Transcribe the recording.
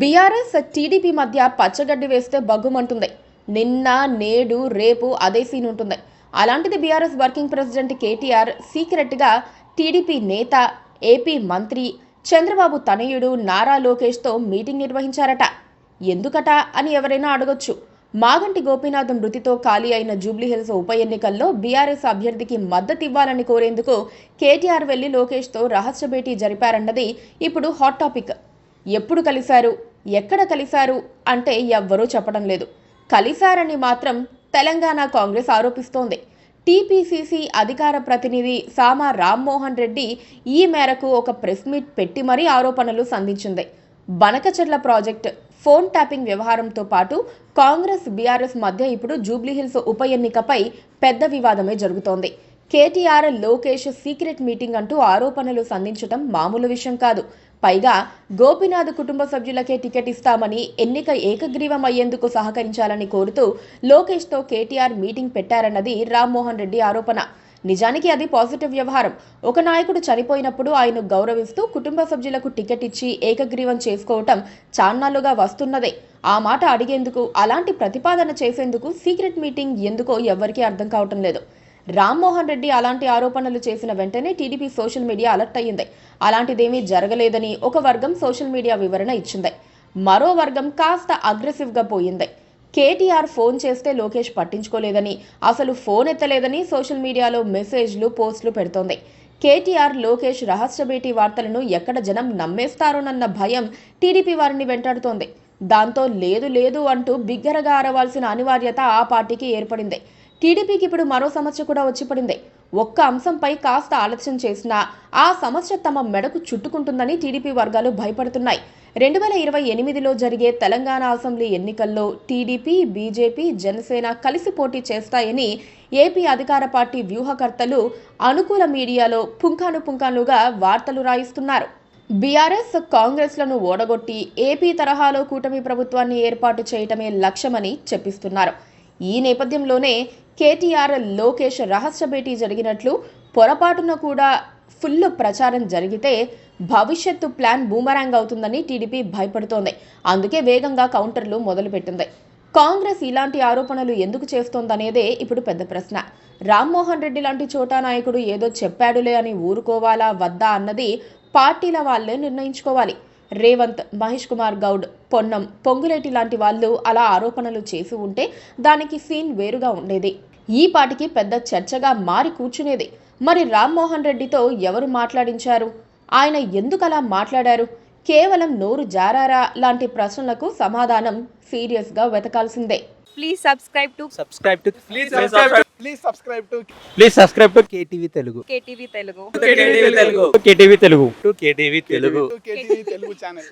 BRS TDP మధ్య పచ్చగడ్డి వేస్తే బగ్గుమంటుంది. నిన్న నేడు రేపు అదే సీన్ ఉంటుంది. అలాంటిది బీఆర్ఎస్ వర్కింగ్ ప్రెసిడెంట్ కేటీఆర్ సీక్రెట్గా టీడీపీ నేత, ఏపీ మంత్రి చంద్రబాబు తనయుడు నారా లోకేష్తో మీటింగ్ నిర్వహించారట. ఎందుకట అని ఎవరైనా అడగొచ్చు. మాగంటి గోపీనాథ్ మృతితో ఖాళీ అయిన జూబ్లీహిల్స్ ఉప ఎన్నికల్లో బీఆర్ఎస్ అభ్యర్థికి మద్దతు ఇవ్వాలని కోరేందుకు కేటీఆర్ వెళ్లి లోకేష్తో రహస్య భేటీ జరిపారన్నది ఇప్పుడు హాట్ టాపిక్. ఎప్పుడు కలిశారు, ఎక్కడ కలిశారు అంటే ఎవ్వరూ చెప్పడం లేదు. కలిశారని మాత్రం తెలంగాణ కాంగ్రెస్ ఆరోపిస్తోంది. టీపీసీసీ అధికార ప్రతినిధి సామా రామ్మోహన్ రెడ్డి ఈ మేరకు ఒక ప్రెస్ మీట్ పెట్టి మరీ ఆరోపణలు సంధించింది. బనకచెర్ల ప్రాజెక్ట్, ఫోన్ ట్యాపింగ్ వ్యవహారంతో పాటు కాంగ్రెస్ బీఆర్ఎస్ మధ్య ఇప్పుడు జూబ్లీహిల్స్ ఉప ఎన్నికపై పెద్ద వివాదమే జరుగుతోంది. కేటీఆర్ లోకేష్ సీక్రెట్ మీటింగ్ అంటూ ఆరోపణలు సంధించడం మామూలు విషయం కాదు. పైగా గోపీనాథ్ కుటుంబ సభ్యులకే టికెట్ ఇస్తామని, ఎన్నిక ఏకగ్రీవం అయ్యేందుకు సహకరించాలని కోరుతూ లోకేష్తో కేటీఆర్ మీటింగ్ పెట్టారన్నది రామ్మోహన్ రెడ్డి ఆరోపణ. నిజానికి అది పాజిటివ్ వ్యవహారం. ఒక నాయకుడు చనిపోయినప్పుడు ఆయన్ను గౌరవిస్తూ కుటుంబ సభ్యులకు టికెట్ ఇచ్చి ఏకగ్రీవం చేసుకోవటం చాన్నాళ్లుగా వస్తున్నదే. ఆ మాట అడిగేందుకు, అలాంటి ప్రతిపాదన చేసేందుకు సీక్రెట్ మీటింగ్ ఎందుకో ఎవ్వరికీ అర్థం కావటం లేదు. రామ్మోహన్ రెడ్డి అలాంటి ఆరోపణలు చేసిన వెంటనే టీడీపీ సోషల్ మీడియా అలర్ట్ అయ్యింది. అలాంటిదేమీ జరగలేదని ఒక వర్గం సోషల్ మీడియా వివరణ ఇచ్చింది. మరో వర్గం కాస్త అగ్రెసివ్గా పోయింది. కేటీఆర్ ఫోన్ చేస్తే లోకేష్ పట్టించుకోలేదని, అసలు ఫోన్ ఎత్తలేదని సోషల్ మీడియాలో మెసేజ్లు, పోస్టులు పెడుతోంది. కేటీఆర్ లోకేష్ రహస్య భేటీ వార్తలను ఎక్కడ జనం నమ్మేస్తారోనన్న భయం టీడీపీ వారిని వెంటాడుతోంది. దాంతో లేదు లేదు అంటూ బిగ్గరగా అరవాల్సిన అనివార్యత ఆ పార్టీకి ఏర్పడింది. టీడీపీకి ఇప్పుడు మరో సమస్య కూడా వచ్చి పడింది. ఒక్క అంశంపై కాస్త ఆలస్యం చేసినా ఆ సమస్య తమ మెడకు చుట్టుకుంటుందని టీడీపీ వర్గాలు భయపడుతున్నాయి. 2028లో జరిగే తెలంగాణ అసెంబ్లీ ఎన్నికల్లో టీడీపీ, బీజేపీ, జనసేన కలిసి పోటీ చేస్తాయని ఏపీ అధికార పార్టీ వ్యూహకర్తలు అనుకూల మీడియాలో పుంఖానుపుంఖాలుగా వార్తలు రాయిస్తున్నారు. బీఆర్ఎస్, కాంగ్రెస్లను ఓడగొట్టి ఏపీ తరహాలో కూటమి ప్రభుత్వాన్ని ఏర్పాటు చేయటమే లక్ష్యమని చెప్పిస్తున్నారు. ఈ నేపథ్యంలోనే కేటీఆర్ లోకేష్ రహస్య భేటీ జరిగినట్లు పొరపాటున కూడా ఫుల్ ప్రచారం జరిగితే భవిష్యత్తు ప్లాన్ బూమరాంగ్ అవుతుందని టీడీపీ భయపడుతోంది. అందుకే వేగంగా కౌంటర్లు మొదలుపెట్టింది. కాంగ్రెస్ ఇలాంటి ఆరోపణలు ఎందుకు చేస్తోందనేదే ఇప్పుడు పెద్ద ప్రశ్న. రామ్మోహన్ రెడ్డి లాంటి చోటా నాయకుడు ఏదో చెప్పాడులే అని ఊరుకోవాలా వద్దా అన్నది పార్టీల వాళ్లే నిర్ణయించుకోవాలి. రేవంత్, మహేష్ కుమార్ గౌడ్, పొన్నం, పొంగులేటి లాంటి వాళ్ళు అలా ఆరోపణలు చేసి ఉంటే దానికి సీన్ వేరుగా ఉండేది. ఈ పాటికి పెద్ద చర్చగా మారి కూర్చునేది. మరి రామ్మోహన్ రెడ్డితో ఎవరు మాట్లాడించారు? ఆయన ఎందుకు అలా మాట్లాడారు? కేవలం నోరు జారారా లాంటి ప్రశ్నలకు సమాధానం సీరియస్గా వెతకాల్సిందే. Please subscribe to KTV Telugu. KTV Telugu KTV Telugu channel.